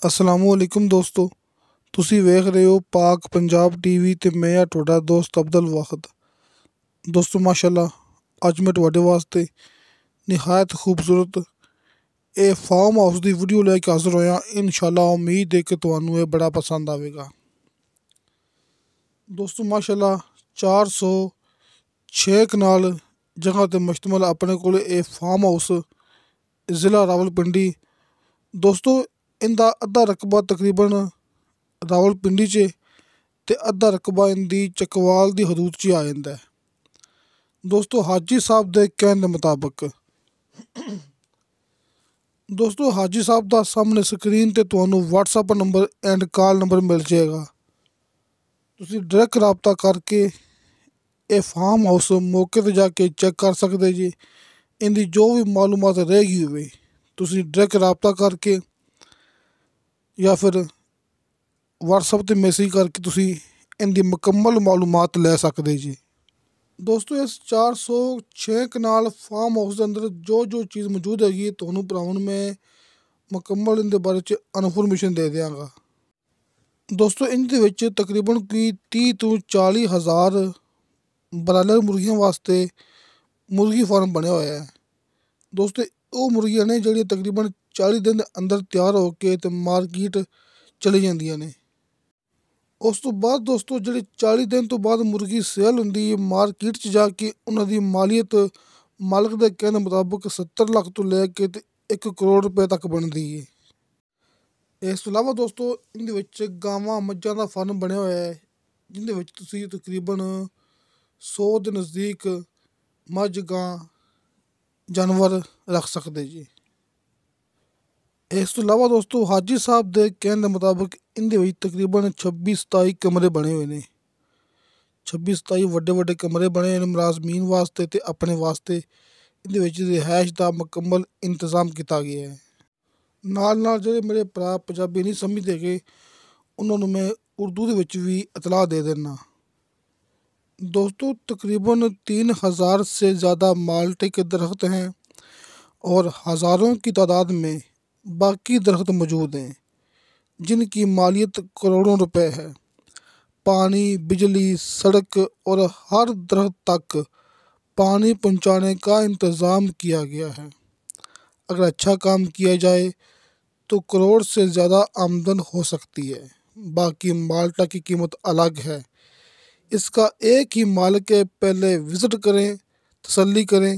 ਅਸਲਾਮੁਅਲੈਕੁਮ ਦੋਸਤੋ, ਤੁਸੀਂ ਵੇਖ ਰਹੇ ਹੋ ਪਾਕ ਪੰਜਾਬ ਟੀਵੀ ਤੇ ਮੈਂ ਹਾਂ ਤੁਹਾਡਾ ਦੋਸਤ ਅਬਦੁਲ ਵਾਹਿਦ। ਦੋਸਤੋ ਮਾਸ਼ਾਅੱਲਾ, ਅੱਜ ਮੈਂ ਤੁਹਾਡੇ ਵਾਸਤੇ ਨਿਹਾਇਤ ਖੂਬਸੂਰਤ ਇਹ ਫਾਰਮ ਹਾਊਸ ਦੀ ਵੀਡੀਓ ਲੈ ਕੇ ਹਾਜ਼ਰ ਹੋਇਆ। ਇਨਸ਼ਾਅੱਲਾ ਉਮੀਦ ਹੈ ਕਿ ਤੁਹਾਨੂੰ ਇਹ ਬੜਾ ਪਸੰਦ ਆਵੇਗਾ। ਦੋਸਤੋ ਮਾਸ਼ਾਅੱਲਾ 406 ਕਨਾਲ ਜਗ੍ਹਾ 'ਤੇ ਮੁਸ਼ਤਮਲ ਆਪਣੇ ਕੋਲ ਇਹ ਫਾਰਮ ਹਾਊਸ ਜ਼ਿਲ੍ਹਾ ਰਾਵਲਪਿੰਡੀ। ਦੋਸਤੋ ਇਹਦਾ ਅੱਧਾ ਰਕਬਾ ਤਕਰੀਬਨ ਰਾਵਲਪਿੰਡੀ 'ਚ ਅਤੇ ਅੱਧਾ ਰਕਬਾ ਇਹਦੀ ਚੱਕਵਾਲ ਦੀ ਹਦੂਦ 'ਚ ਆ ਜਾਂਦਾ ਹੈ। ਦੋਸਤੋ ਹਾਜੀ ਸਾਹਿਬ ਦੇ ਕਹਿਣ ਦੇ ਮੁਤਾਬਕ ਦੋਸਤੋ ਹਾਜੀ ਸਾਹਿਬ ਦਾ ਸਾਹਮਣੇ ਸਕਰੀਨ 'ਤੇ ਤੁਹਾਨੂੰ WhatsApp number and call number ਮਿਲ ਜਾਏਗਾ। ਤੁਸੀਂ ਡਾਇਰੈਕਟ ਰਾਬਤਾ ਕਰਕੇ ਇਹ ਫਾਰਮ ਹਾਊਸ ਮੌਕੇ 'ਤੇ ਜਾ ਕੇ ਚੈੱਕ ਕਰ ਸਕਦੇ ਜੀ। ਇਹਦੀ ਜੋ ਵੀ ਮਾਲੂਮਾਤ ਰਹਿ ਗਈ ਹੋਵੇ ਤੁਸੀਂ ਡਾਇਰੈਕਟ ਰਾਬਤਾ ਕਰਕੇ ਜਾਂ ਫਿਰ ਵਟਸਐਪ 'ਤੇ ਮੈਸੇਜ ਕਰਕੇ ਤੁਸੀਂ ਇਹਦੀ ਮੁਕੰਮਲ ਮਾਲੂਮਾਤ ਲੈ ਸਕਦੇ ਜੀ। ਦੋਸਤੋ ਇਸ 406 ਕਨਾਲ ਫਾਰਮ ਹਾਊਸ ਦੇ ਅੰਦਰ ਜੋ ਚੀਜ਼ ਮੌਜੂਦ ਹੈਗੀ ਤੁਹਾਨੂੰ ਭਰਾਵਾਂ ਨੂੰ ਮੈਂ ਮੁਕੰਮਲ ਇਹਦੇ ਬਾਰੇ 'ਚ ਇਨਫੋਰਮੇਸ਼ਨ ਦੇ ਦਿਆਂਗਾ। ਦੋਸਤੋ ਇਹਦੇ ਵਿੱਚ ਤਕਰੀਬਨ ਕੋਈ 30 ਤੋਂ 40 ਹਜ਼ਾਰ ਬਰਾਲਰ ਮੁਰਗੀਆਂ ਵਾਸਤੇ ਮੁਰਗੀ ਫਾਰਮ ਬਣਿਆ ਹੋਇਆ ਹੈ। ਦੋਸਤੋ ਉਹ ਮੁਰਗੀਆਂ ਨੇ ਜਿਹੜੀਆਂ ਤਕਰੀਬਨ 40 ਦਿਨ ਦੇ ਅੰਦਰ ਤਿਆਰ ਹੋ ਕੇ ਅਤੇ ਮਾਰਕੀਟ ਚਲੀ ਜਾਂਦੀਆਂ ਨੇ। ਉਸ ਤੋਂ ਬਾਅਦ ਦੋਸਤੋ ਜਿਹੜੀ 40 ਦਿਨ ਤੋਂ ਬਾਅਦ ਮੁਰਗੀ ਸੇਲ ਹੁੰਦੀ ਹੈ ਮਾਰਕੀਟ 'ਚ ਜਾ ਕੇ, ਉਹਨਾਂ ਦੀ ਮਾਲੀਅਤ ਮਾਲਕ ਦੇ ਕਹਿਣ ਦੇ ਮੁਤਾਬਕ 70 ਲੱਖ ਤੋਂ ਲੈ ਕੇ ਅਤੇ 1 ਕਰੋੜ ਰੁਪਏ ਤੱਕ ਬਣਦੀ ਹੈ। ਇਸ ਤੋਂ ਇਲਾਵਾ ਦੋਸਤੋ ਇਹਦੇ ਵਿੱਚ ਗਾਵਾਂ ਮੱਝਾਂ ਦਾ ਫਾਰਮ ਬਣਿਆ ਹੋਇਆ ਹੈ, ਜਿਹਦੇ ਵਿੱਚ ਤੁਸੀਂ ਤਕਰੀਬਨ 100 ਦੇ ਨਜ਼ਦੀਕ ਮੱਝ ਗਾਂ ਜਾਨਵਰ ਰੱਖ ਸਕਦੇ ਜੀ। ਇਸ ਤੋਂ ਇਲਾਵਾ ਦੋਸਤੋ ਹਾਜੀ ਸਾਹਿਬ ਦੇ ਕਹਿਣ ਦੇ ਮੁਤਾਬਕ ਇਹਦੇ ਵਿੱਚ ਤਕਰੀਬਨ 26-27 ਕਮਰੇ ਬਣੇ ਹੋਏ ਨੇ। 26-27 ਵੱਡੇ ਕਮਰੇ ਬਣੇ ਹੋਏ ਨੇ ਮੁਲਾਜ਼ਮੀਨ ਵਾਸਤੇ ਅਤੇ ਆਪਣੇ ਵਾਸਤੇ। ਇਹਦੇ ਵਿੱਚ ਰਿਹਾਇਸ਼ ਦਾ ਮੁਕੰਮਲ ਇੰਤਜ਼ਾਮ ਕੀਤਾ ਗਿਆ ਹੈ। ਨਾਲ ਜਿਹੜੇ ਮੇਰੇ ਭਰਾ ਪੰਜਾਬੀ ਨਹੀਂ ਸਮਝਦੇ ਹੈਗੇ ਉਹਨਾਂ ਨੂੰ ਮੈਂ ਉਰਦੂ ਦੇ ਵਿੱਚ ਵੀ ਇਤਲਾਹ ਦੇ ਦੇਣਾ। दोस्तों तकरीबन 3000 से ज़्यादा माल्टे के दरख्त हैं और हज़ारों की तादाद में बाकी दरख्त मौजूद हैं जिनकी मालियत करोड़ों रुपए है। पानी, बिजली, सड़क और हर दरख्त तक पानी पहुंचाने का इंतज़ाम किया गया है। अगर अच्छा काम किया जाए तो करोड़ से ज़्यादा आमदन हो सकती है। बाकी माल्टा की कीमत अलग है, इसका एक ही मालिक है। पहले विज़िट करें, तसल्ली करें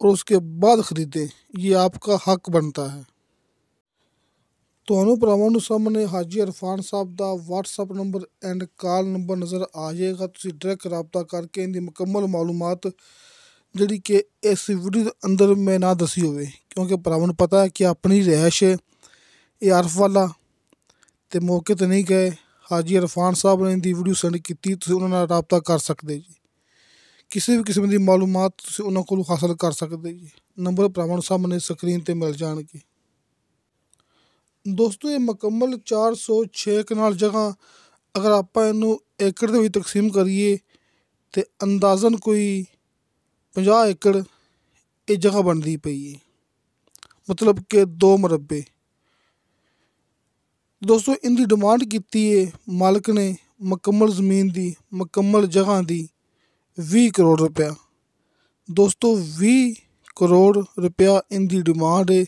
और उसके बाद ख़रीदें, ये आपका हक बनता है। ਤੁਹਾਨੂੰ ਭਰਾਵਾਂ ਨੂੰ ਸਾਹਮਣੇ ਹਾਜੀ ਇਰਫਾਨ ਸਾਹਿਬ ਦਾ WhatsApp number and call number ਨਜ਼ਰ ਆ ਜਾਏਗਾ। ਤੁਸੀਂ ਡਾਇਰੈਕਟ ਰਾਬਤਾ ਕਰਕੇ ਇਹਦੀ ਮੁਕੰਮਲ ਮਾਲੂਮਾਤ ਜਿਹੜੀ ਕਿ ਇਸ ਵੀਡੀਓ ਦੇ ਅੰਦਰ ਮੈਂ ਨਾ ਦੱਸੀ ਹੋਵੇ, ਕਿਉਂਕਿ ਭਰਾਵਾਂ ਨੂੰ ਪਤਾ ਹੈ ਕਿ ਆਪਣੀ ਰਿਹਾਇਸ਼ ਇਹ ਅਰਫ ਵਾਲਾ ਅਤੇ ਮੌਕੇ 'ਤੇ ਨਹੀਂ ਗਏ। ਹਾਜੀ ਇਰਫਾਨ ਸਾਹਿਬ ਨੇ ਇਹਦੀ ਵੀਡੀਓ ਸੈਂਡ ਕੀਤੀ, ਤੁਸੀਂ ਉਹਨਾਂ ਨਾਲ ਰਾਬਤਾ ਕਰ ਸਕਦੇ ਜੀ। ਕਿਸੇ ਵੀ ਕਿਸਮ ਦੀ ਮਾਲੂਮਾਤ ਤੁਸੀਂ ਉਹਨਾਂ ਕੋਲੋਂ ਹਾਸਲ ਕਰ ਸਕਦੇ ਜੀ। ਨੰਬਰ ਭਰਾਵਾਂ ਨੂੰ ਸਾਹਮਣੇ ਸਕਰੀਨ 'ਤੇ ਮਿਲ ਜਾਣਗੇ। ਦੋਸਤੋ ਇਹ ਮੁਕੰਮਲ 406 ਕਨਾਲ ਜਗ੍ਹਾ ਅਗਰ ਆਪਾਂ ਇਹਨੂੰ ਏਕੜ ਦੇ ਵਿੱਚ ਤਕਸੀਮ ਕਰੀਏ ਤਾਂ ਅੰਦਾਜ਼ਨ ਕੋਈ 50 ਏਕੜ ਇਹ ਜਗ੍ਹਾ ਬਣਦੀ ਪਈ ਹੈ, ਮਤਲਬ ਕਿ 2 ਮੁਰੱਬੇ। ਦੋਸਤੋ ਇਹਦੀ ਡਿਮਾਂਡ ਕੀਤੀ ਹੈ ਮਾਲਕ ਨੇ ਮੁਕੰਮਲ ਜ਼ਮੀਨ ਦੀ, ਮੁਕੰਮਲ ਜਗ੍ਹਾ ਦੀ 20 ਕਰੋੜ ਰੁਪਇਆ। ਦੋਸਤੋ 20 ਕਰੋੜ ਰੁਪਇਆ ਇਹਦੀ ਡਿਮਾਂਡ ਹੈ।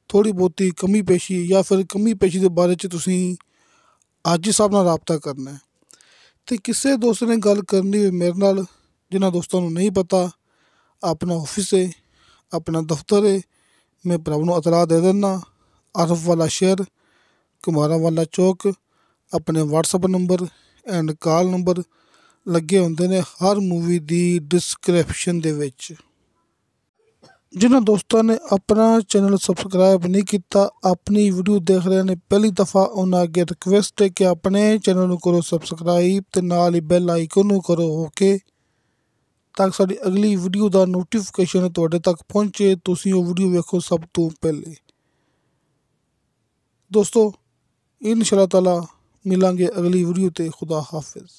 ਥੋੜ੍ਹੀ ਬਹੁਤੀ ਕਮੀ ਪੇਸ਼ੀ ਜਾਂ ਫਿਰ ਕਮੀ ਪੇਸ਼ੀ ਦੇ ਬਾਰੇ 'ਚ ਤੁਸੀਂ ਹਾਜੀ ਸਾਹਿਬ ਨਾਲ ਰਾਬਤਾ ਕਰਨਾ ਹੈ। ਅਤੇ ਕਿਸੇ ਦੋਸਤ ਨੇ ਗੱਲ ਕਰਨੀ ਹੋਵੇ ਮੇਰੇ ਨਾਲ, ਜਿਨ੍ਹਾਂ ਦੋਸਤਾਂ ਨੂੰ ਨਹੀਂ ਪਤਾ, ਆਪਣਾ ਆਫਿਸ ਹੈ, ਆਪਣਾ ਦਫ਼ਤਰ ਹੈ, ਮੈਂ ਭਰਾਵਾਂ ਨੂੰ ਇਤਲਾਹ ਦੇ ਦਿੰਦਾ। ਅਰਫ ਵਾਲਾ ਸ਼ਹਿਰ, ਘੁਮਾਰਾਂ ਵਾਲਾ ਚੌਕ। ਆਪਣੇ WhatsApp number and call number ਲੱਗੇ ਹੁੰਦੇ ਨੇ ਹਰ ਮੂਵੀ ਦੀ ਡਿਸਕ੍ਰਿਪਸ਼ਨ ਦੇ ਵਿੱਚ। ਜਿਨ੍ਹਾਂ ਦੋਸਤਾਂ ਨੇ ਆਪਣਾ ਚੈਨਲ ਸਬਸਕ੍ਰਾਈਬ ਨਹੀਂ ਕੀਤਾ, ਆਪਣੀ ਵੀਡੀਓ ਦੇਖ ਰਹੇ ਨੇ ਪਹਿਲੀ ਦਫਾ, ਉਹਨਾਂ ਅੱਗੇ ਰਿਕੁਐਸਟ ਹੈ ਕਿ ਆਪਣੇ ਚੈਨਲ ਨੂੰ ਕਰੋ ਸਬਸਕ੍ਰਾਈਬ ਅਤੇ ਨਾਲ ਹੀ ਬੈਲ ਆਈਕਨ ਨੂੰ ਕਰੋ ਓਕੇ, ਤਾਂ ਕਿ ਸਾਡੀ ਅਗਲੀ ਵੀਡੀਓ ਦਾ ਨੋਟੀਫਿਕੇਸ਼ਨ ਤੁਹਾਡੇ ਤੱਕ ਪਹੁੰਚੇ, ਤੁਸੀਂ ਉਹ ਵੀਡੀਓ ਵੇਖੋ ਸਭ ਤੋਂ ਪਹਿਲੇ। ਦੋਸਤੋ ਇਨਸ਼ਾ ਅੱਲਾਹ ਤਾਲਾ ਮਿਲਾਂਗੇ ਅਗਲੀ ਵੀਡੀਓ 'ਤੇ। ਖੁਦਾ ਹਾਫਿਜ਼।